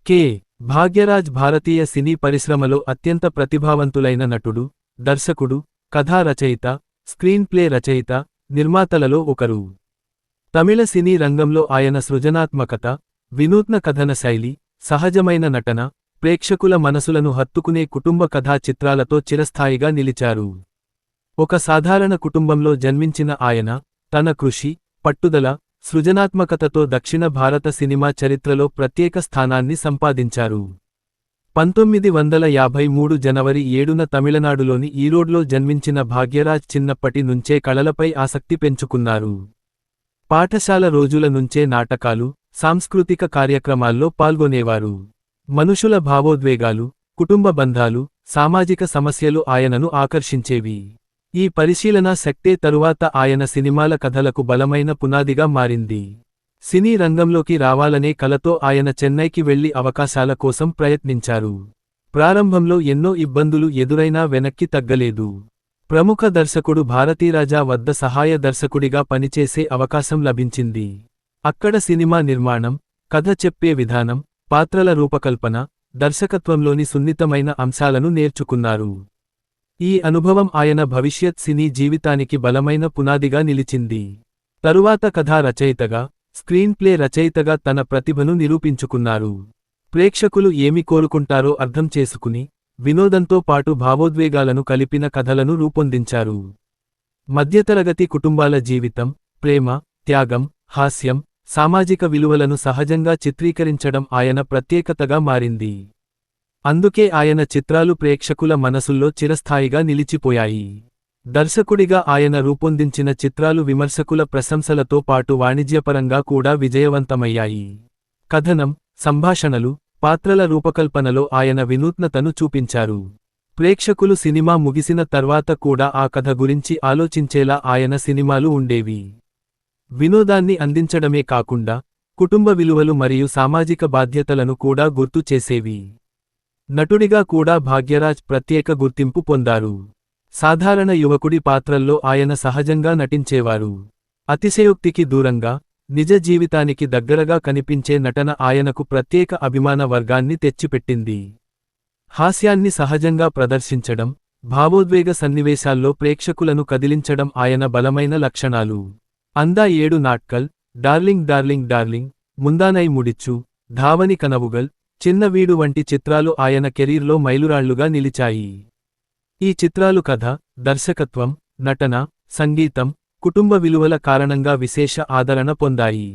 K. Bhagyaraj భారతీయ సినీ పరిశ్రమలో అత్యంత ప్రతిభావంతులైన నటుడు, దర్శకుడు, కథా రచయిత, స్క్రీన్ ప్లే రచయిత, నిర్మాతలలో ఒకరు. తమిళ సినీ రంగంలో ఆయన సృజనాత్మకత, వినూత్న కథన శైలి, సహజమైన నటన, ప్రేక్షకుల మనసులను హత్తుకునే కుటుంబ కథా చిత్రాలతో చిరస్థాయిగా నిలిచారు. ఒక సాధారణ కుటుంబంలో జన్మించిన ఆయన, తన కృషి, పట్టుదల, సృజనాత్మకతతో దక్షిణ భారత సినిమా చరిత్రలో ప్రత్యేక స్థానాన్ని సంపాదించారు. 1953 జనవరి 7న తమిళనాడులోని ఈరోడ్లో జన్మించిన భాగ్యరాజ్ చిన్నప్పటి నుంచే కళలపై ఆసక్తి పెంచుకున్నారు. పాఠశాల రోజుల నుంచే నాటకాలు, సాంస్కృతిక కార్యక్రమాల్లో పాల్గొనేవారు. మనుషుల భావోద్వేగాలు, కుటుంబ బంధాలు, సామాజిక సమస్యలు ఆయనను ఆకర్షించేవి. ఈ పరిశీలనా శక్తే తరువాత ఆయన సినిమాల కథలకు బలమైన పునాదిగా మారింది. సినీ రంగంలోకి రావాలనే కలతో ఆయన చెన్నైకి వెళ్లి అవకాశాల కోసం ప్రయత్నించారు. ప్రారంభంలో ఎన్నో ఇబ్బందులు ఎదురైనా వెనక్కి తగ్గలేదు. ప్రముఖ దర్శకుడు భారతీరాజా వద్ద సహాయ దర్శకుడిగా పనిచేసే అవకాశం లభించింది. అక్కడ సినిమా నిర్మాణం, కథ చెప్పే విధానం, పాత్రల రూపకల్పన, దర్శకత్వంలోని సున్నితమైన అంశాలను నేర్చుకున్నారు. ఈ అనుభవం ఆయన భవిష్యత్ సినీ జీవితానికి బలమైన పునాదిగా నిలిచింది. తరువాత కథా రచయితగా, స్క్రీన్ ప్లే రచయితగా తన ప్రతిభను నిరూపించుకున్నారు. ప్రేక్షకులు ఏమి కోరుకుంటారో అర్థం చేసుకుని, వినోదంతో పాటు భావోద్వేగాలను కలిపిన కథలను రూపొందించారు. మధ్యతరగతి కుటుంబాల జీవితం, ప్రేమ, త్యాగం, హాస్యం, సామాజిక విలువలను సహజంగా చిత్రీకరించడం ఆయన ప్రత్యేకతగా మారింది. అందుకే ఆయన చిత్రాలు ప్రేక్షకుల మనసుల్లో చిరస్థాయిగా నిలిచిపోయాయి. దర్శకుడిగా ఆయన రూపొందించిన చిత్రాలు విమర్శకుల ప్రశంసలతో పాటు వాణిజ్యపరంగా కూడా విజయవంతమయ్యాయి. కథనం, సంభాషణలు, పాత్రల రూపకల్పనలో ఆయన వినూత్నతను చూపించారు. ప్రేక్షకులు సినిమా ముగిసిన తర్వాత కూడా ఆ కథ గురించి ఆలోచించేలా ఆయన సినిమాలు ఉండేవి. వినోదాన్ని అందించడమే కాకుండా, కుటుంబ విలువలు మరియు సామాజిక బాధ్యతలను కూడా గుర్తు చేసేవి. నటుడిగా కూడా భాగ్యరాజ్ ప్రత్యేక గుర్తింపు పొందారు. సాధారణ యువకుడి పాత్రల్లో ఆయన సహజంగా నటించేవారు. అతిశయోక్తికి దూరంగా, నిజ జీవితానికి దగ్గరగా కనిపించే నటన ఆయనకు ప్రత్యేక అభిమాన వర్గాన్ని తెచ్చిపెట్టింది. హాస్యాన్ని సహజంగా ప్రదర్శించడం, భావోద్వేగ సన్నివేశాల్లో ప్రేక్షకులను కదిలించడం ఆయన బలమైన లక్షణాలు. అందా ఏడు నాట్కల్, డార్లింగ్ డార్లింగ్ డార్లింగ్, ముందానై ముడిచ్చు, ధావని కనవుగల్, చిన్న వీడు వంటి చిత్రాలు ఆయన కెరీర్లో మైలురాళ్లుగా నిలిచాయి. ఈ చిత్రాలు కథ, దర్శకత్వం, నటన, సంగీతం, కుటుంబ విలువల కారణంగా విశేష ఆదరణ పొందాయి.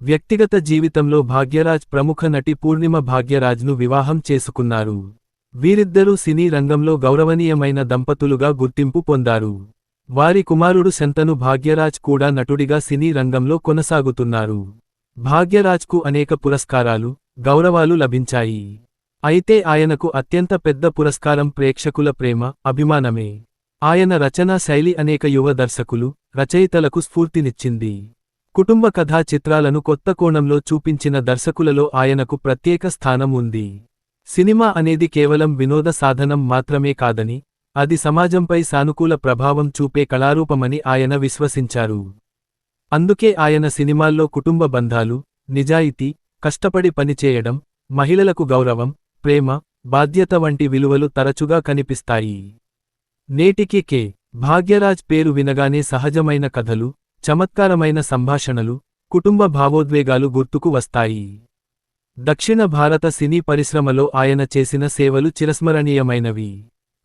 వ్యక్తిగత జీవితంలో భాగ్యరాజ్ ప్రముఖ నటి పూర్ణిమ భాగ్యరాజ్ను వివాహం చేసుకున్నారు. వీరిద్దరూ సినీ రంగంలో గౌరవనీయమైన దంపతులుగా గుర్తింపు పొందారు. వారి కుమారుడు శంతను భాగ్యరాజ్ కూడా నటుడిగా సినీ రంగంలో కొనసాగుతున్నారు. భాగ్యరాజ్కు అనేక పురస్కారాలు, గౌరవాలు లభించాయి. అయితే ఆయనకు అత్యంత పెద్ద పురస్కారం ప్రేక్షకుల ప్రేమ, అభిమానమే. ఆయన రచనా శైలి అనేక యువ దర్శకులు, రచయితలకు స్ఫూర్తినిచ్చింది. కుటుంబ కథా చిత్రాలను కొత్త కోణంలో చూపించిన దర్శకులలో ఆయనకు ప్రత్యేక స్థానం ఉంది. సినిమా అనేది కేవలం వినోద సాధనం మాత్రమే కాదని, అది సమాజంపై సానుకూల ప్రభావం చూపే కళారూపమని ఆయన విశ్వసించారు. అందుకే ఆయన సినిమాల్లో కుటుంబ బంధాలు, నిజాయితీ, కష్టపడి పనిచేయడం, మహిళలకు గౌరవం, ప్రేమ, బాధ్యత వంటి విలువలు తరచుగా కనిపిస్తాయి. నేటికి కె. భాగ్యరాజ్ పేరు వినగానే సహజమైన కథలు, చమత్కారమైన సంభాషణలు, కుటుంబ భావోద్వేగాలు గుర్తుకు వస్తాయి. దక్షిణ భారత సినీ పరిశ్రమలో ఆయన చేసిన సేవలు చిరస్మరణీయమైనవి.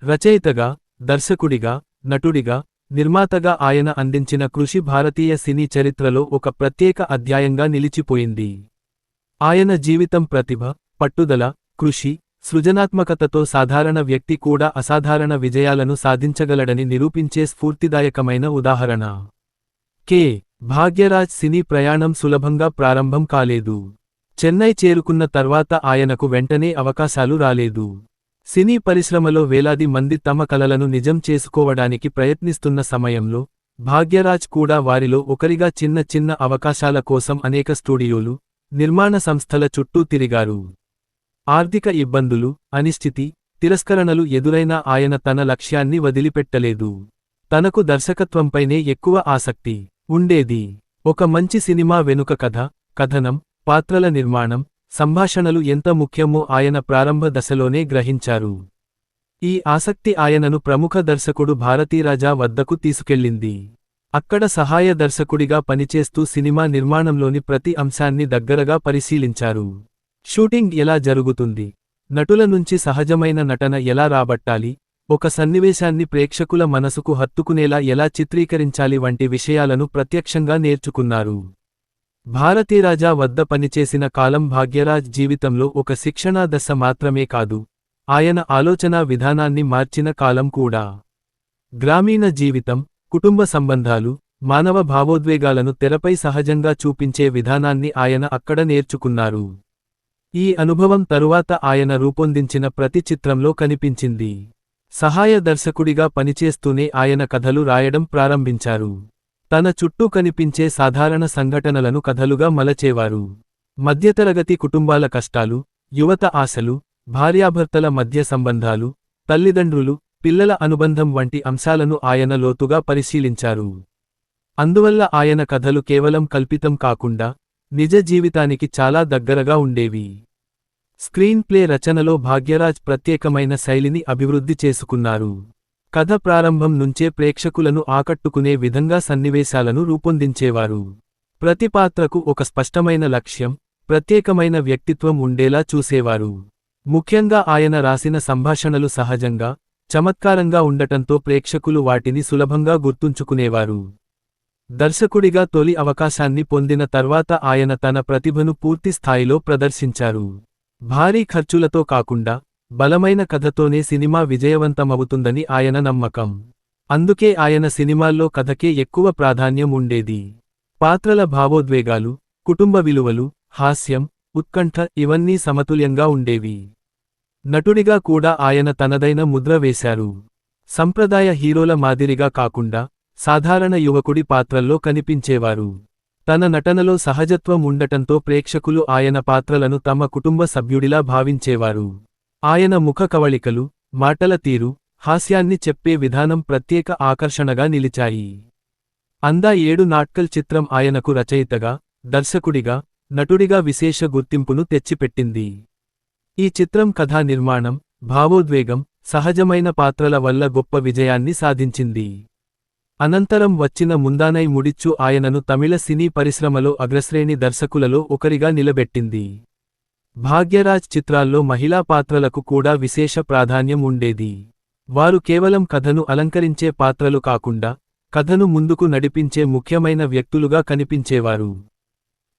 రచయితగా, దర్శకుడిగా, నటుడిగా, నిర్మాతగా ఆయన అందించిన కృషి భారతీయ సినీ చరిత్రలో ఒక ప్రత్యేక అధ్యాయంగా నిలిచిపోయింది. ఆయన జీవితం ప్రతిభ, పట్టుదల, కృషి, సృజనాత్మకతతో సాధారణ వ్యక్తి కూడా అసాధారణ విజయాలను సాధించగలడని నిరూపించే స్ఫూర్తిదాయకమైన ఉదాహరణ. కె. భాగ్యరాజ్ సినీ ప్రయాణం సులభంగా ప్రారంభం కాలేదు. చెన్నై చేరుకున్న తర్వాత ఆయనకు వెంటనే అవకాశాలు రాలేదు. సినీ పరిశ్రమలో వేలాది మంది తమ కలలను నిజం చేసుకోవడానికి ప్రయత్నిస్తున్న సమయంలో, భాగ్యరాజ్ కూడా వారిలో ఒకరిగా చిన్న చిన్న అవకాశాల కోసం అనేక స్టూడియోలు, నిర్మాణ సంస్థల చుట్టూ తిరిగారు. ఆర్థిక ఇబ్బందులు, అనిశ్చితి, తిరస్కరణలు ఎదురైనా ఆయన తన లక్ష్యాన్ని వదిలిపెట్టలేదు. తనకు దర్శకత్వంపైనే ఎక్కువ ఆసక్తి ఉండేది. ఒక మంచి సినిమా వెనుక కథ, కథనం, పాత్రల నిర్మాణం, సంభాషణలు ఎంత ముఖ్యమో ఆయన ప్రారంభ దశలోనే గ్రహించారు. ఈ ఆసక్తి ఆయనను ప్రముఖ దర్శకుడు భారతీరాజా వద్దకు తీసుకెళ్ళింది. అక్కడ సహాయ దర్శకుడిగా పనిచేస్తూ సినిమా నిర్మాణంలోని ప్రతి అంశాన్ని దగ్గరగా పరిశీలించారు. షూటింగ్ ఎలా జరుగుతుంది, నటుల నుంచి సహజమైన నటన ఎలా రాబట్టాలి, ఒక సన్నివేశాన్ని ప్రేక్షకుల మనసుకు హత్తుకునేలా ఎలా చిత్రీకరించాలి వంటి విషయాలను ప్రత్యక్షంగా నేర్చుకున్నారు. భారతీరాజా వద్ద పనిచేసిన కాలం భాగ్యరాజ్ జీవితంలో ఒక శిక్షణా దశ మాత్రమే కాదు, ఆయన ఆలోచనా విధానాన్ని మార్చిన కాలం కూడా. గ్రామీణ జీవితం, కుటుంబ సంబంధాలు, మానవ భావోద్వేగాలను తెరపై సహజంగా చూపించే విధానాన్ని ఆయన అక్కడ నేర్చుకున్నారు. ఈ అనుభవం తరువాత ఆయన రూపొందించిన ప్రతి చిత్రంలో కనిపించింది. సహాయ దర్శకుడిగా పనిచేస్తూనే ఆయన కథలు రాయడం ప్రారంభించారు. తన చుట్టూ కనిపించే సాధారణ సంఘటనలను కథలుగా మలచేవారు. మధ్యతరగతి కుటుంబాల కష్టాలు, యువత ఆశలు, భార్యాభర్తల మధ్య సంబంధాలు, తల్లిదండ్రులు, పిల్లల అనుబంధం వంటి అంశాలను ఆయన లోతుగా పరిశీలించారు. అందువల్ల ఆయన కథలు కేవలం కల్పితం కాకుండా నిజ జీవితానికి చాలా దగ్గరగా ఉండేవి. స్క్రీన్ ప్లే రచనలో భాగ్యరాజ్ ప్రత్యేకమైన శైలిని అభివృద్ధి చేసుకున్నారు. కథ ప్రారంభం నుంచే ప్రేక్షకులను ఆకట్టుకునే విధంగా సన్నివేశాలను రూపొందించేవారు. ప్రతి పాత్రకు ఒక స్పష్టమైన లక్ష్యం, ప్రత్యేకమైన వ్యక్తిత్వం ఉండేలా చూసేవారు. ముఖ్యంగా ఆయన రాసిన సంభాషణలు సహజంగా, చమత్కారంగా ఉండటంతో ప్రేక్షకులు వాటిని సులభంగా గుర్తుంచుకునేవారు. దర్శకుడిగా తొలి అవకాశాన్ని పొందిన తర్వాత ఆయన తన ప్రతిభను పూర్తి స్థాయిలో ప్రదర్శించారు. భారీ ఖర్చులతో కాకుండా బలమైన కథతోనే సినిమా విజయవంతమవుతుందని ఆయన నమ్మకం. అందుకే ఆయన సినిమాల్లో కథకే ఎక్కువ ప్రాధాన్యం ఉండేది. పాత్రల భావోద్వేగాలు, కుటుంబ విలువలు, హాస్యం, ఉత్కంఠ ఇవన్నీ సమతుల్యంగా ఉండేవి. నటుడిగా కూడా ఆయన తనదైన ముద్ర వేశారు. సంప్రదాయ హీరోల మాదిరిగా కాకుండా సాధారణ యువకుడి పాత్రల్లో కనిపించేవారు. తన నటనలో సహజత్వం ఉండటంతో ప్రేక్షకులు ఆయన పాత్రలను తమ కుటుంబ సభ్యుడిలా భావించేవారు. ఆయన ముఖ కవళికలు, మాటల తీరు, హాస్యాన్ని చెప్పే విధానం ప్రత్యేక ఆకర్షణగా నిలిచాయి. అందా 7 నాట్కల్ చిత్రం ఆయనకు రచయితగా, దర్శకుడిగా, నటుడిగా విశేష గుర్తింపును తెచ్చిపెట్టింది. ఈ చిత్రం కథా నిర్మాణం, భావోద్వేగం, సహజమైన పాత్రల వల్ల గొప్ప విజయాన్ని సాధించింది. అనంతరం వచ్చిన ముందానై ముడిచ్చు ఆయనను తమిళ సినీ పరిశ్రమలో అగ్రశ్రేణి దర్శకులలో ఒకరిగా నిలబెట్టింది. భాగ్యరాజ్ చిత్రాల్లో మహిళా పాత్రలకు కూడా విశేష ప్రాధాన్యం ఉండేది. వారు కేవలం కథను అలంకరించే పాత్రలు కాకుండా కథను ముందుకు నడిపించే ముఖ్యమైన వ్యక్తులుగా కనిపించేవారు.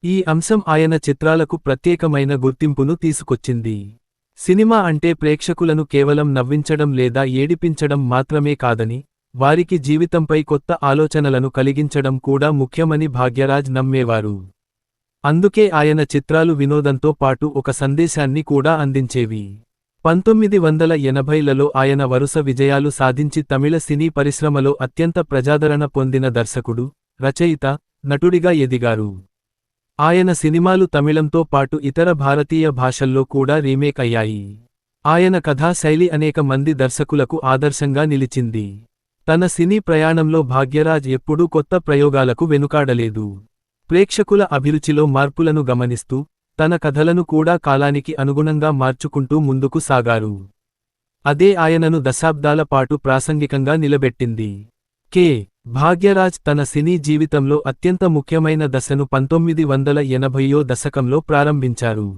ఈ అంశం ఆయన చిత్రాలకు ప్రత్యేకమైన గుర్తింపును తీసుకొచ్చింది. సినిమా అంటే ప్రేక్షకులను కేవలం నవ్వించడం లేదా ఏడిపించడం మాత్రమే కాదని, వారికి జీవితంపై కొత్త ఆలోచనలను కలిగించడం కూడా ముఖ్యమని భాగ్యరాజ్ నమ్మేవారు. అందుకే ఆయన చిత్రాలు వినోదంతో పాటు ఒక సందేశాన్ని కూడా అందించేవి. 1980లలో ఆయన వరుస విజయాలు సాధించి తమిళ సినీ పరిశ్రమలో అత్యంత ప్రజాదరణ పొందిన దర్శకుడు, రచయిత, నటుడిగా ఎదిగారు. ఆయన సినిమాలు తమిళంతో పాటు ఇతర భారతీయ భాషల్లో కూడా రీమేక్ అయ్యాయి. ఆయన కథా శైలి అనేక మంది దర్శకులకు ఆదర్శంగా నిలిచింది. తన సినీ ప్రయాణంలో భాగ్యరాజ్ ఎప్పుడూ కొత్త ప్రయోగాలకు వెనుకాడలేదు. ప్రేక్షకుల అభిరుచిలో మార్పులను గమనిస్తూ, తన కథలను కూడా కాలానికి అనుగుణంగా మార్చుకుంటూ ముందుకు సాగారు. అదే ఆయనను దశాబ్దాల పాటు ప్రాసంగికంగా నిలబెట్టింది. భాగ్యరాజ్ తన సినీ జీవితంలో అత్యంత ముఖ్యమైన దశను 1980వ దశకంలో ప్రారంభించారు.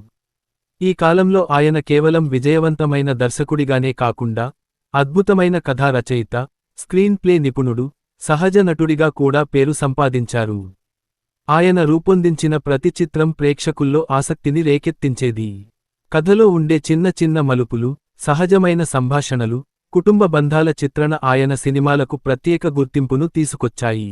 ఈ కాలంలో ఆయన కేవలం విజయవంతమైన దర్శకుడిగానే కాకుండా, అద్భుతమైన కథా రచయిత, స్క్రీన్ ప్లే నిపుణుడు, సహజ నటుడిగా కూడా పేరు సంపాదించారు. ఆయన రూపొందించిన ప్రతి చిత్రం ప్రేక్షకుల్లో ఆసక్తిని రేకెత్తించేది. కథలో ఉండే చిన్న చిన్న మలుపులు, సహజమైన సంభాషణలు, కుటుంబ బంధాల చిత్రణ ఆయన సినిమాలకు ప్రత్యేక గుర్తింపును తీసుకొచ్చాయి.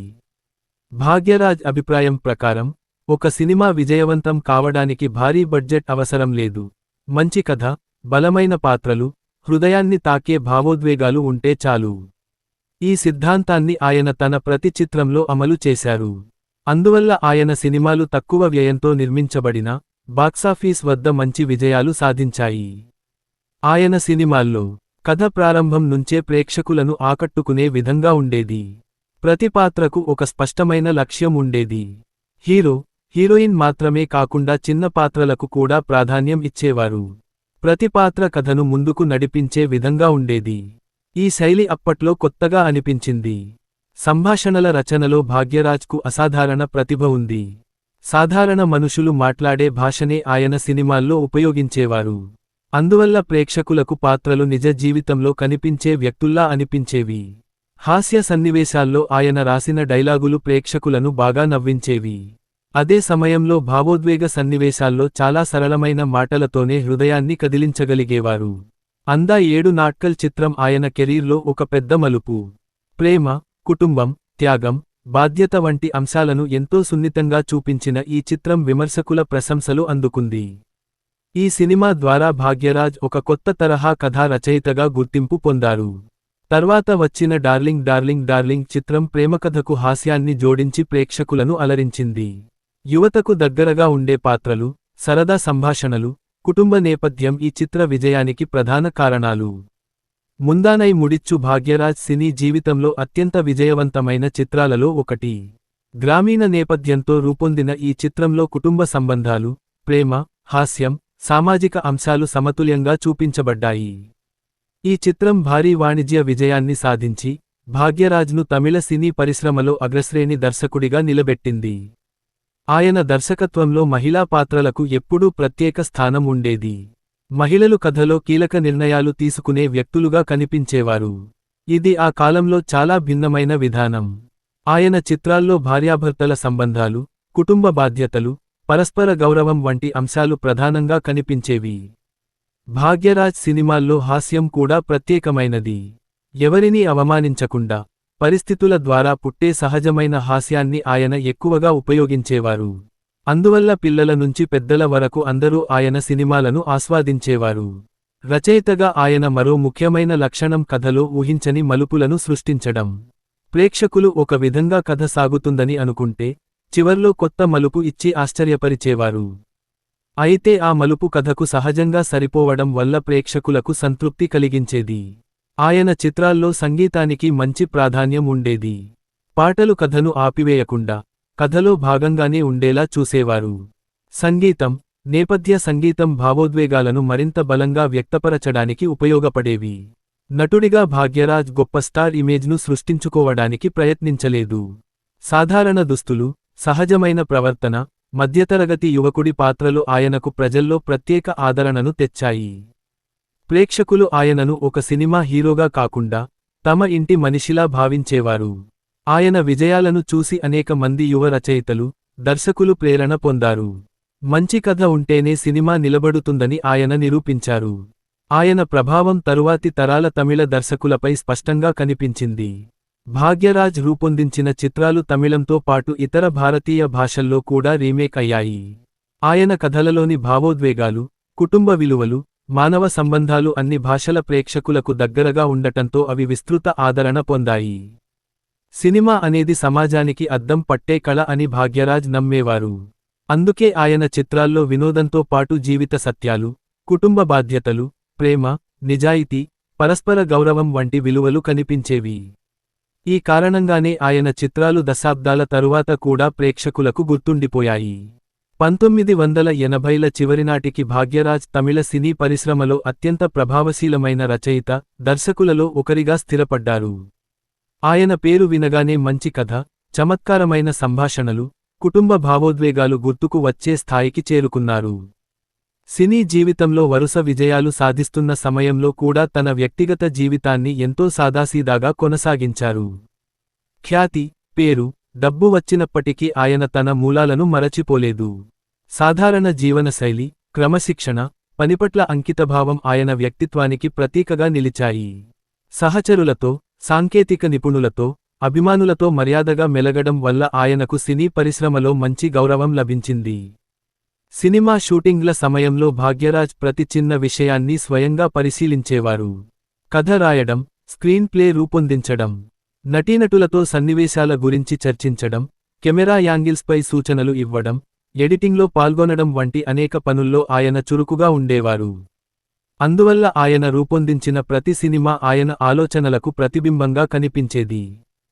భాగ్యరాజ్ అభిప్రాయం ప్రకారం, ఒక సినిమా విజయవంతం కావడానికి భారీ బడ్జెట్ అవసరం లేదు. మంచి కథ, బలమైన పాత్రలు, హృదయాన్ని తాకే భావోద్వేగాలు ఉంటే చాలు. ఈ సిద్ధాంతాన్ని ఆయన తన ప్రతి చిత్రంలో అమలు చేశారు. అందువల్ల ఆయన సినిమాలు తక్కువ వ్యయంతో నిర్మించబడిన, బాక్సాఫీస్ వద్ద మంచి విజయాలు సాధించాయి. ఆయన సినిమాల్లో కథ ప్రారంభం నుంచే ప్రేక్షకులను ఆకట్టుకునే విధంగా ఉండేది. ప్రతి పాత్రకు ఒక స్పష్టమైన లక్ష్యం ఉండేది. హీరో, హీరోయిన్ మాత్రమే కాకుండా చిన్న పాత్రలకు కూడా ప్రాధాన్యం ఇచ్చేవారు. ప్రతి పాత్ర కథను ముందుకు నడిపించే విధంగా ఉండేది. ఈ శైలి అప్పట్లో కొత్తగా అనిపించింది. సంభాషణల రచనలో భాగ్యరాజ్కు అసాధారణ ప్రతిభ ఉంది. సాధారణ మనుషులు మాట్లాడే భాషనే ఆయన సినిమాల్లో ఉపయోగించేవారు. అందువల్ల ప్రేక్షకులకు పాత్రలు నిజ జీవితంలో కనిపించే వ్యక్తుల్లా అనిపించేవి. హాస్య సన్నివేశాల్లో ఆయన రాసిన డైలాగులు ప్రేక్షకులను బాగా నవ్వించేవి. అదే సమయంలో భావోద్వేగ సన్నివేశాల్లో చాలా సరళమైన మాటలతోనే హృదయాన్ని కదిలించగలిగేవారు. అందా 7 నాట్కల్ చిత్రం ఆయన కెరీర్లో ఒక పెద్ద మలుపు. ప్రేమ, కుటుంబం, త్యాగం, బాధ్యత వంటి అంశాలను ఎంతో సున్నితంగా చూపించిన ఈ చిత్రం విమర్శకుల ప్రశంసలు అందుకుంది. ఈ సినిమా ద్వారా భాగ్యరాజ్ ఒక కొత్త తరహా కథా రచయితగా గుర్తింపు పొందారు. తర్వాత వచ్చిన డార్లింగ్ డార్లింగ్ డార్లింగ్ చిత్రం ప్రేమకథకు హాస్యాన్ని జోడించి ప్రేక్షకులను అలరించింది. యువతకు దగ్గరగా ఉండే పాత్రలు, సరదా సంభాషణలు, కుటుంబ నేపథ్యం ఈ చిత్ర విజయానికి ప్రధాన కారణాలు. ముందానై ముడిచ్చు భాగ్యరాజ్ సినీ జీవితంలో అత్యంత విజయవంతమైన చిత్రాలలో ఒకటి. గ్రామీణ నేపథ్యంతో రూపొందిన ఈ చిత్రంలో కుటుంబ సంబంధాలు, ప్రేమ, హాస్యం, సామాజిక అంశాలు సమతుల్యంగా చూపించబడ్డాయి. ఈ చిత్రం భారీ వాణిజ్య విజయాన్ని సాధించి భాగ్యరాజ్ను తమిళ సినీ పరిశ్రమలో అగ్రశ్రేణి దర్శకుడిగా నిలబెట్టింది. ఆయన దర్శకత్వంలో మహిళా పాత్రలకు ఎప్పుడూ ప్రత్యేక స్థానం ఉండేది. మహిళలు కథలో కీలక నిర్ణయాలు తీసుకునే వ్యక్తులుగా కనిపించేవారు. ఇది ఆ కాలంలో చాలా భిన్నమైన విధానం. ఆయన చిత్రాల్లో భార్యాభర్తల సంబంధాలు, కుటుంబ బాధ్యతలు, పరస్పర గౌరవం వంటి అంశాలు ప్రధానంగా కనిపించేవి. భాగ్యరాజ్ సినిమాల్లో హాస్యం కూడా ప్రత్యేకమైనది. ఎవరినీ అవమానించకుండా పరిస్థితుల ద్వారా పుట్టే సహజమైన హాస్యాన్ని ఆయన ఎక్కువగా ఉపయోగించేవారు. అందువల్ల పిల్లల నుంచి పెద్దల వరకు అందరూ ఆయన సినిమాలను ఆస్వాదించేవారు. రచయితగా ఆయన మరో ముఖ్యమైన లక్షణం కథలో ఊహించని మలుపులను సృష్టించడం. ప్రేక్షకులు ఒక విధంగా కథ సాగుతుందని అనుకుంటే చివర్లో కొత్త మలుపు ఇచ్చి ఆశ్చర్యపరిచేవారు. అయితే ఆ మలుపు కథకు సహజంగా సరిపోవడం వల్ల ప్రేక్షకులకు సంతృప్తి కలిగించేది. ఆయన చిత్రాల్లో సంగీతానికి మంచి ప్రాధాన్యం ఉండేది. పాటలు కథను ఆపివేయకుండా కథలో భాగంగానే ఉండేలా చూసేవారు. సంగీతం, నేపథ్య సంగీతం భావోద్వేగాలను మరింత బలంగా వ్యక్తపరచడానికి ఉపయోగపడేవి. నటుడిగా భాగ్యరాజ్ గొప్ప స్టార్ ఇమేజ్ను సృష్టించుకోవడానికి ప్రయత్నించలేదు. సాధారణ దుస్తులు, సహజమైన ప్రవర్తన, మధ్యతరగతి యువకుడి పాత్రలు ఆయనకు ప్రజల్లో ప్రత్యేక ఆదరణను తెచ్చాయి. ప్రేక్షకులు ఆయనను ఒక సినిమా హీరోగా కాకుండా తమ ఇంటి మనిషిలా భావించేవారు. ఆయన విజయాలను చూసి అనేక మంది యువ రచయితలు, దర్శకులు ప్రేరణ పొందారు. మంచి కథ ఉంటేనే సినిమా నిలబడుతుందని ఆయన నిరూపించారు. ఆయన ప్రభావం తరువాతి తరాల తమిళ దర్శకులపై స్పష్టంగా కనిపించింది. భాగ్యరాజ్ రూపొందించిన చిత్రాలు తమిళంతో పాటు ఇతర భారతీయ భాషల్లో కూడా రీమేక్ అయ్యాయి. ఆయన కథలలోని భావోద్వేగాలు, కుటుంబ విలువలు, మానవ సంబంధాలు అన్ని భాషల ప్రేక్షకులకు దగ్గరగా ఉండటంతో అవి విస్తృత ఆదరణ పొందాయి. సినిమా అనేది సమాజానికి అద్దం పట్టే కళ అని భాగ్యరాజ్ నమ్మేవారు. అందుకే ఆయన చిత్రాల్లో వినోదంతో పాటు జీవిత సత్యాలు, కుటుంబ బాధ్యతలు, ప్రేమ, నిజాయితీ, పరస్పర గౌరవం వంటి విలువలు కనిపించేవి. ఈ కారణంగానే ఆయన చిత్రాలు దశాబ్దాల తరువాత కూడా ప్రేక్షకులకు గుర్తుండిపోయాయి. 1980ల చివరినాటికి భాగ్యరాజ్ తమిళ సినీ పరిశ్రమలో అత్యంత ప్రభావశీలమైన రచయిత, దర్శకులలో ఒకరిగా స్థిరపడ్డారు. ఆయన పేరు వినగానే మంచి కథ, చమత్కారమైన సంభాషణలు, కుటుంబ భావోద్వేగాలు గుర్తుకు వచ్చే స్థాయికి చేరుకున్నారు. సినీ జీవితంలో వరుస విజయాలు సాధిస్తున్న సమయంలో కూడా తన వ్యక్తిగత జీవితాన్ని ఎంతో సాదాసీదాగా కొనసాగించారు. ఖ్యాతి, పేరు, డబ్బు వచ్చినప్పటికీ ఆయన తన మూలాలను మరచిపోలేదు. సాధారణ జీవనశైలి, క్రమశిక్షణ, పనిపట్ల అంకితభావం ఆయన వ్యక్తిత్వానికి ప్రతీకగా నిలిచాయి. సహచరులతో, సాంకేతిక నిపుణులతో, అభిమానులతో మర్యాదగా మెలగడం వల్ల ఆయనకు సినీ పరిశ్రమలో మంచి గౌరవం లభించింది. సినిమా షూటింగ్ల సమయంలో భాగ్యరాజ్ ప్రతి చిన్న విషయాన్ని స్వయంగా పరిశీలించేవారు. కథ రాయడం, స్క్రీన్ ప్లే రూపొందించడం, నటీనటులతో సన్నివేశాల గురించి చర్చించడం, కెమెరా యాంగిల్స్పై సూచనలు ఇవ్వడం, ఎడిటింగ్లో పాల్గొనడం వంటి అనేక పనుల్లో ఆయన చురుకుగా ఉండేవారు. అందువల్ల ఆయన రూపొందించిన ప్రతి సినిమా ఆయన ఆలోచనలకు ప్రతిబింబంగా కనిపించేది.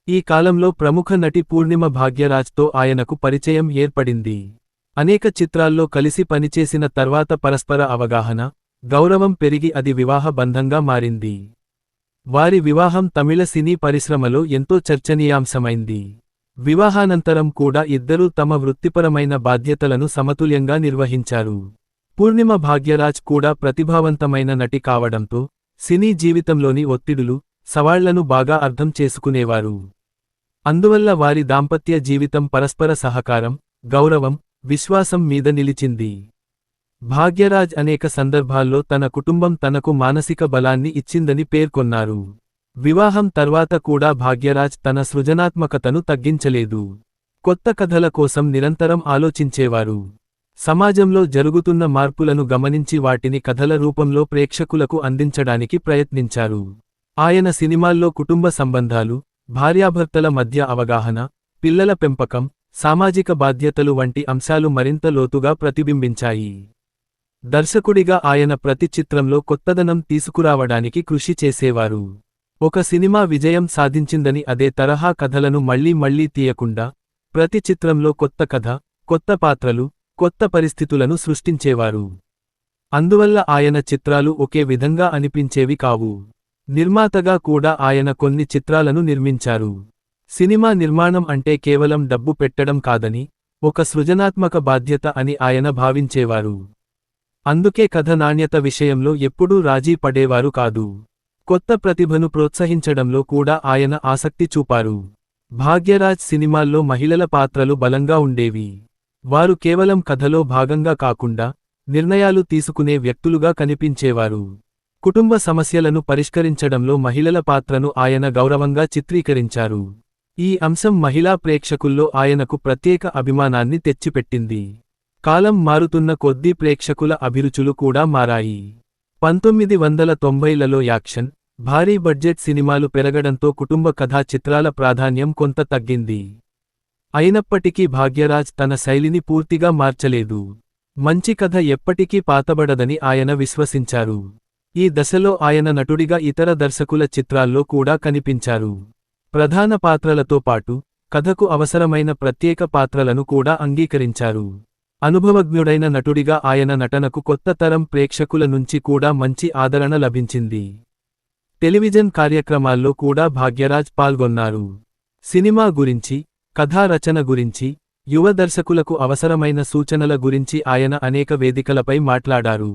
ఈ కాలంలో ప్రముఖ నటి పూర్ణిమ భాగ్యరాజ్తో ఆయనకు పరిచయం ఏర్పడింది. అనేక చిత్రాల్లో కలిసి పనిచేసిన తర్వాత పరస్పర అవగాహన, గౌరవం పెరిగి అది వివాహ బంధంగా మారింది. వారి వివాహం తమిళ సినీ పరిశ్రమలో ఎంతో చర్చనీయాంశమైంది. వివాహానంతరం కూడా ఇద్దరూ తమ వృత్తిపరమైన బాధ్యతలను సమతుల్యంగా నిర్వహించారు. పూర్ణిమ భాగ్యరాజ్ కూడా ప్రతిభావంతమైన నటి కావడంతో సినీ జీవితంలోని ఒత్తిడులు, సవాళ్లను బాగా అర్థం చేసుకునేవారు. అందువల్ల వారి దాంపత్య జీవితం పరస్పర సహకారం, గౌరవం, విశ్వాసం మీద నిలిచింది. భాగ్యరాజ్ అనేక సందర్భాల్లో తన కుటుంబం తనకు మానసిక బలాన్ని ఇచ్చిందని పేర్కొన్నారు. వివాహం తర్వాత కూడా భాగ్యరాజ్ తన సృజనాత్మకతను తగ్గించలేదు. కొత్త కథల కోసం నిరంతరం ఆలోచించేవారు. సమాజంలో జరుగుతున్న మార్పులను గమనించి వాటిని కథల రూపంలో ప్రేక్షకులకు అందించడానికి ప్రయత్నించారు. ఆయన సినిమాల్లో కుటుంబ సంబంధాలు, భార్యాభర్తల మధ్య అవగాహన, పిల్లల పెంపకం, సామాజిక బాధ్యతలు వంటి అంశాలు మరింత లోతుగా ప్రతిబింబించాయి. దర్శకుడిగా ఆయన ప్రతి చిత్రంలో కొత్తదనం తీసుకురావడానికి కృషి చేసేవారు. ఒక సినిమా విజయం సాధించిందని అదే తరహా కథలను మళ్లీ మళ్లీ తీయకుండా, ప్రతి చిత్రంలో కొత్త కథ, కొత్త పాత్రలు, కొత్త పరిస్థితులను సృష్టించేవారు. అందువల్ల ఆయన చిత్రాలు ఒకే విధంగా అనిపించేవి కావు. నిర్మాతగా కూడా ఆయన కొన్ని చిత్రాలను నిర్మించారు. సినిమా నిర్మాణం అంటే కేవలం డబ్బు పెట్టడం కాదని, ఒక సృజనాత్మక బాధ్యత అని ఆయన భావించేవారు. అందుకే కథ నాణ్యత విషయంలో ఎప్పుడూ రాజీ పడేవారు కాదు. కొత్త ప్రతిభను ప్రోత్సహించడంలో కూడా ఆయన ఆసక్తి చూపారు. భాగ్యరాజ్ సినిమాల్లో మహిళల పాత్రలు బలంగా ఉండేవి. వారు కేవలం కథలో భాగంగా కాకుండా, నిర్ణయాలు తీసుకునే వ్యక్తులుగా కనిపించేవారు. కుటుంబ సమస్యలను పరిష్కరించడంలో మహిళల పాత్రను ఆయన గౌరవంగా చిత్రీకరించారు. ఈ అంశం మహిళా ప్రేక్షకుల్లో ఆయనకు ప్రత్యేక అభిమానాన్ని తెచ్చిపెట్టింది. కాలం మారుతున్న కొద్దీ ప్రేక్షకుల అభిరుచులు కూడా మారాయి. 1990లలో యాక్షన్, భారీ బడ్జెట్ సినిమాలు పెరగడంతో కుటుంబ కథా చిత్రాల ప్రాధాన్యం కొంత తగ్గింది. అయినప్పటికీ భాగ్యరాజ్ తన శైలిని పూర్తిగా మార్చలేదు. మంచి కథ ఎప్పటికీ పాతబడదని ఆయన విశ్వసించారు. ఈ దశలో ఆయన నటుడిగా ఇతర దర్శకుల చిత్రాల్లో కూడా కనిపించారు. ప్రధాన పాత్రలతో పాటు, కథకు అవసరమైన ప్రత్యేక పాత్రలను కూడా అంగీకరించారు. అనుభవజ్ఞుడైన నటుడిగా ఆయన నటనకు కొత్త తరం ప్రేక్షకుల నుంచి కూడా మంచి ఆదరణ లభించింది. టెలివిజన్ కార్యక్రమాల్లో కూడా భాగ్యరాజ్ పాల్గొన్నారు. సినిమా గురించి, కథా రచన గురించి, యువ దర్శకులకు అవసరమైన సూచనల గురించి ఆయన అనేక వేదికలపై మాట్లాడారు.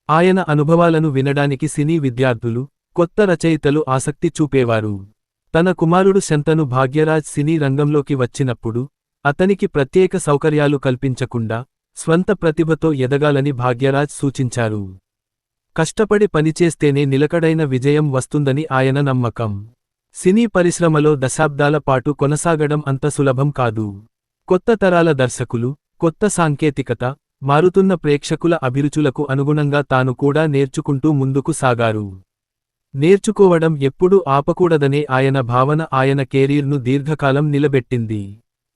ఆయన అనుభవాలను వినడానికి సినీ విద్యార్థులు, కొత్త రచయితలు ఆసక్తి చూపేవారు. తన కుమారుడు శంతను భాగ్యరాజ్ సినీ రంగంలోకి వచ్చినప్పుడు, అతనికి ప్రత్యేక సౌకర్యాలు కల్పించకుండా, స్వంత ప్రతిభతో ఎదగాలని భాగ్యరాజ్ సూచించారు. కష్టపడి పనిచేస్తేనే నిలకడైన విజయం వస్తుందని ఆయన నమ్మకం. సినీ పరిశ్రమలో దశాబ్దాల పాటు కొనసాగడం అంత సులభం కాదు. కొత్త తరాల దర్శకులు, కొత్త సాంకేతికత, మారుతున్న ప్రేక్షకుల అభిరుచులకు అనుగుణంగా తాను కూడా నేర్చుకుంటూ ముందుకు సాగారు. నేర్చుకోవడం ఎప్పుడూ ఆపకూడదనే ఆయన భావన ఆయన కెరీర్ను దీర్ఘకాలం నిలబెట్టింది.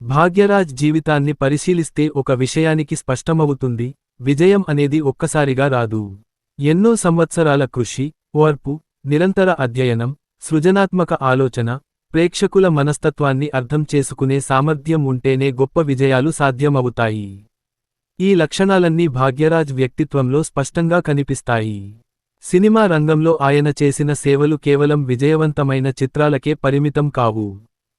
భాగ్యరాజ్ జీవితాన్ని పరిశీలిస్తే ఒక విషయానికి స్పష్టమవుతుంది: విజయం అనేది ఒక్కసారిగా రాదు. ఎన్నో సంవత్సరాల కృషి, ఓర్పు, నిరంతర అధ్యయనం, సృజనాత్మక ఆలోచన, ప్రేక్షకుల మనస్తత్వాన్ని అర్థం చేసుకునే సామర్థ్యం ఉంటేనే గొప్ప విజయాలు సాధ్యమవుతాయి. ఈ లక్షణాలన్నీ భాగ్యరాజ్ వ్యక్తిత్వంలో స్పష్టంగా కనిపిస్తాయి. సినిమా రంగంలో ఆయన చేసిన సేవలు కేవలం విజయవంతమైన చిత్రాలకే పరిమితం కావు.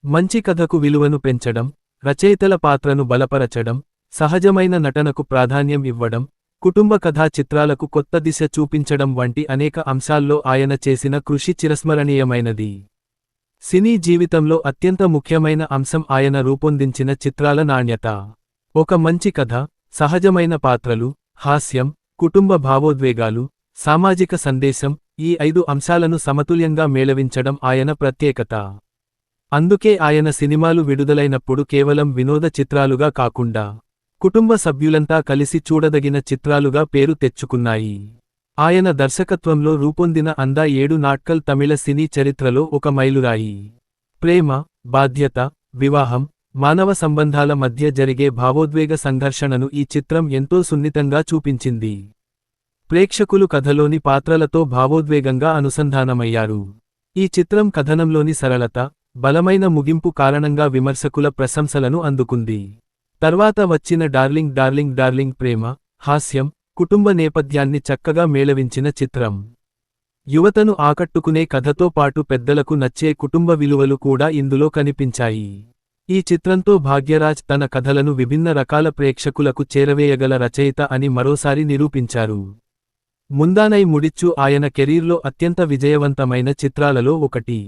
మంచి కథకు విలువను పెంచడం, రచయితల పాత్రను బలపరచడం, సహజమైన నటనకు ప్రాధాన్యం ఇవ్వడం, కుటుంబ కథా చిత్రాలకు కొత్త దిశ చూపించడం వంటి అనేక అంశాల్లో ఆయన చేసిన కృషి చిరస్మరణీయమైనది. సినీ జీవితంలో అత్యంత ముఖ్యమైన అంశం ఆయన రూపొందించిన చిత్రాల నాణ్యత. ఒక మంచి కథ, సహజమైన పాత్రలు, హాస్యం, కుటుంబ భావోద్వేగాలు, సామాజిక సందేశం, ఈ 5 అంశాలను సమతుల్యంగా మేళవించడం ఆయన ప్రత్యేకత. అందుకే ఆయన సినిమాలు విడుదలైనప్పుడు కేవలం వినోద చిత్రాలుగా కాకుండా, కుటుంబ సభ్యులంతా కలిసి చూడదగిన చిత్రాలుగా పేరు తెచ్చుకున్నాయి. ఆయన దర్శకత్వంలో రూపొందిన అందా 7 నాట్కల్ తమిళ సినీ చరిత్రలో ఒక మైలురాయి. ప్రేమ, బాధ్యత, వివాహం, మానవ సంబంధాల మధ్య జరిగే భావోద్వేగ సంఘర్షణను ఈ చిత్రం ఎంతో సున్నితంగా చూపించింది. ప్రేక్షకులు కథలోని పాత్రలతో భావోద్వేగంగా అనుసంధానమయ్యారు. ఈ చిత్రం కథనంలోని సరళత, బలమైన ముగింపు కారణంగా విమర్శకుల ప్రశంసలను అందుకుంది. తర్వాత వచ్చిన డార్లింగ్ డార్లింగ్ డార్లింగ్ ప్రేమ, హాస్యం, కుటుంబ నేపథ్యాన్ని చక్కగా మేళవించిన చిత్రం. యువతను ఆకట్టుకునే కథతో పాటు పెద్దలకు నచ్చే కుటుంబ విలువలు కూడా ఇందులో కనిపించాయి. ఈ చిత్రంతో భాగ్యరాజ్ తన కథలను విభిన్న రకాల ప్రేక్షకులకు చేరవేయగల రచయిత అని మరోసారి నిరూపించారు. ముందానై ముడిచ్చు ఆయన కెరీర్లో అత్యంత విజయవంతమైన చిత్రాలలో ఒకటి.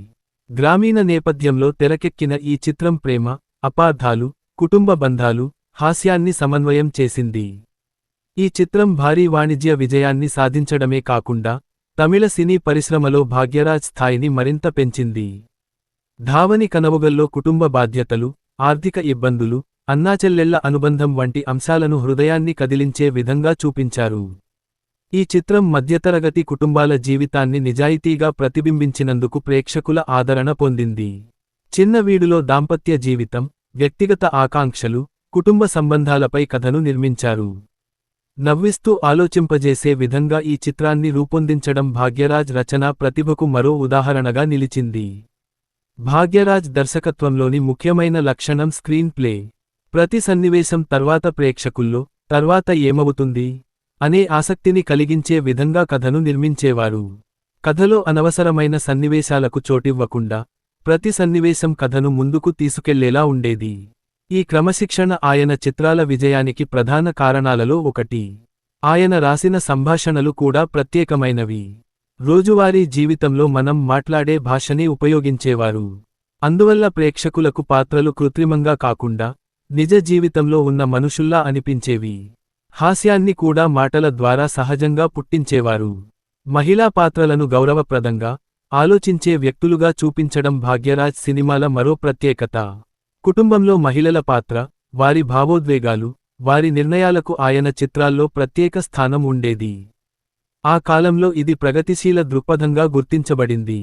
గ్రామీణ నేపథ్యంలో తెరకెక్కిన ఈ చిత్రం ప్రేమ, అపార్థాలు, కుటుంబ బంధాలు, హాస్యాన్ని సమన్వయం చేసింది. ఈ చిత్రం భారీ వాణిజ్య విజయాన్ని సాధించడమే కాకుండా తమిళ సినీ పరిశ్రమలో భాగ్యరాజ్ స్థాయిని మరింత పెంచింది. ధావని కనవుగల్లో కుటుంబ బాధ్యతలు, ఆర్థిక ఇబ్బందులు, అన్నాచెల్లెళ్ల అనుబంధం వంటి అంశాలను హృదయాన్ని కదిలించే విధంగా చూపించారు. ఈ చిత్రం మధ్యతరగతి కుటుంబాల జీవితాన్ని నిజాయితీగా ప్రతిబింబించినందుకు ప్రేక్షకుల ఆదరణ పొందింది. చిన్న వీడులో దాంపత్య జీవితం, వ్యక్తిగత ఆకాంక్షలు, కుటుంబ సంబంధాలపై కథను నిర్మించారు. నవ్విస్తూ ఆలోచింపజేసే విధంగా ఈ చిత్రాన్ని రూపొందించడం భాగ్యరాజ్ రచనా ప్రతిభకు మరో ఉదాహరణగా నిలిచింది. భాగ్యరాజ్ దర్శకత్వంలోని ముఖ్యమైన లక్షణం స్క్రీన్ ప్లే. ప్రతి సన్నివేశం తర్వాత ప్రేక్షకుల్లో తర్వాత ఏమవుతుంది అనే ఆసక్తిని కలిగించే విధంగా కథను నిర్మించేవారు. కథలో అనవసరమైన సన్నివేశాలకు చోటివ్వకుండా ప్రతి సన్నివేశం కథను ముందుకు తీసుకెళ్లేలా ఉండేది. ఈ క్రమశిక్షణ ఆయన చిత్రాల విజయానికి ప్రధాన కారణాలలో ఒకటి. ఆయన రాసిన సంభాషణలు కూడా ప్రత్యేకమైనవి. రోజువారీ జీవితంలో మనం మాట్లాడే భాషని ఉపయోగించేవారు. అందువల్ల ప్రేక్షకులకు పాత్రలు కృత్రిమంగా కాకుండా నిజ జీవితంలో ఉన్న మనుషుల్లా అనిపించేవి. హాస్యాన్ని కూడా మాటల ద్వారా సహజంగా పుట్టించేవారు. మహిళా పాత్రలను గౌరవప్రదంగా, ఆలోచించే వ్యక్తులుగా చూపించడం భాగ్యరాజ్ సినిమాల మరో ప్రత్యేకత. కుటుంబంలో మహిళల పాత్ర, వారి భావోద్వేగాలు, వారి నిర్ణయాలకు ఆయన చిత్రాల్లో ప్రత్యేక స్థానం ఉండేది. ఆ కాలంలో ఇది ప్రగతిశీల దృక్పథంగా గుర్తించబడింది.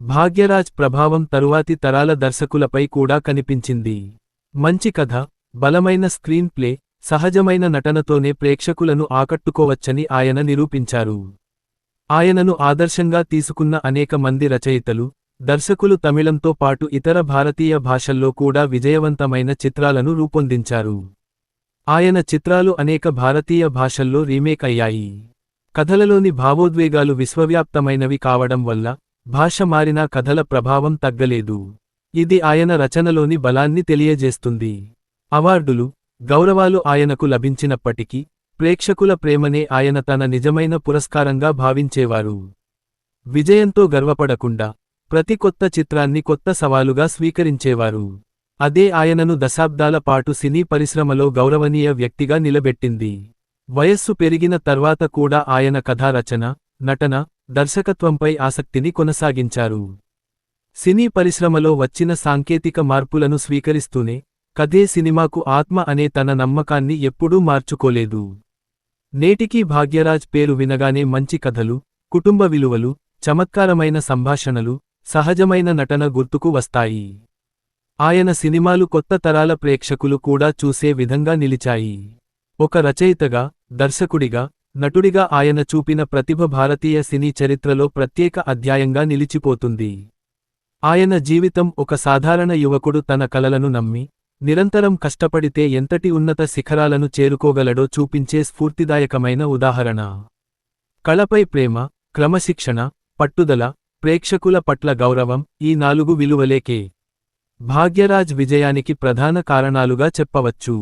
భాగ్యరాజ్ ప్రభావం తరువాతి తరాల దర్శకులపై కూడా కనిపించింది. మంచి కథ, బలమైన స్క్రీన్ ప్లే, సహజమైన నటనతోనే ప్రేక్షకులను ఆకట్టుకోవచ్చని ఆయన నిరూపించారు. ఆయనను ఆదర్శంగా తీసుకున్న అనేక మంది రచయితలు, దర్శకులు తమిళంతో పాటు ఇతర భారతీయ భాషల్లో కూడా విజయవంతమైన చిత్రాలను రూపొందించారు. ఆయన చిత్రాలు అనేక భారతీయ భాషల్లో రీమేక్ అయ్యాయి. కథలలోని భావోద్వేగాలు విశ్వవ్యాప్తమైనవి కావడం వల్ల భాష మారినా కథల ప్రభావం తగ్గలేదు. ఇది ఆయన రచనలోని బలాన్ని తెలియజేస్తుంది. అవార్డులు, గౌరవాలు ఆయనకు లభించినప్పటికీ ప్రేక్షకుల ప్రేమనే ఆయన తన నిజమైన పురస్కారంగా భావించేవారు. విజయంతో గర్వపడకుండా ప్రతి కొత్త చిత్రాన్ని కొత్త సవాలుగా స్వీకరించేవారు. అదే ఆయనను దశాబ్దాల పాటు సినీ పరిశ్రమలో గౌరవనీయ వ్యక్తిగా నిలబెట్టింది. వయస్సు పెరిగిన తర్వాత కూడా ఆయన కథారచన, నటన, దర్శకత్వంపై ఆసక్తిని కొనసాగించారు. సినీ పరిశ్రమలో వచ్చిన సాంకేతిక మార్పులను స్వీకరిస్తూనే కథే సినిమాకు ఆత్మ అనే తన నమ్మకాన్ని ఎప్పుడూ మార్చుకోలేదు. నేటికీ భాగ్యరాజ్ పేరు వినగానే మంచి కథలు, కుటుంబ విలువలు, చమత్కారమైన సంభాషణలు, సహజమైన నటన గుర్తుకు వస్తాయి. ఆయన సినిమాలు కొత్త తరాల ప్రేక్షకులు కూడా చూసే విధంగా నిలిచాయి. ఒక రచయితగా, దర్శకుడిగా, నటుడిగా ఆయన చూపిన ప్రతిభ భారతీయ సినీ చరిత్రలో ప్రత్యేక అధ్యాయంగా నిలిచిపోతుంది. ఆయన జీవితం ఒక సాధారణ యువకుడు తన కలలను నమ్మి, నిరంతరం కష్టపడితే ఎంతటి ఉన్నత శిఖరాలను చేరుకోగలడో చూపించే స్ఫూర్తిదాయకమైన ఉదాహరణ. కళపై ప్రేమ, క్రమశిక్షణ, పట్టుదల, ప్రేక్షకుల పట్ల గౌరవం ఈ 4 విలువలేకే భాగ్యరాజ్ విజయానికి ప్రధాన కారణాలుగా చెప్పవచ్చు.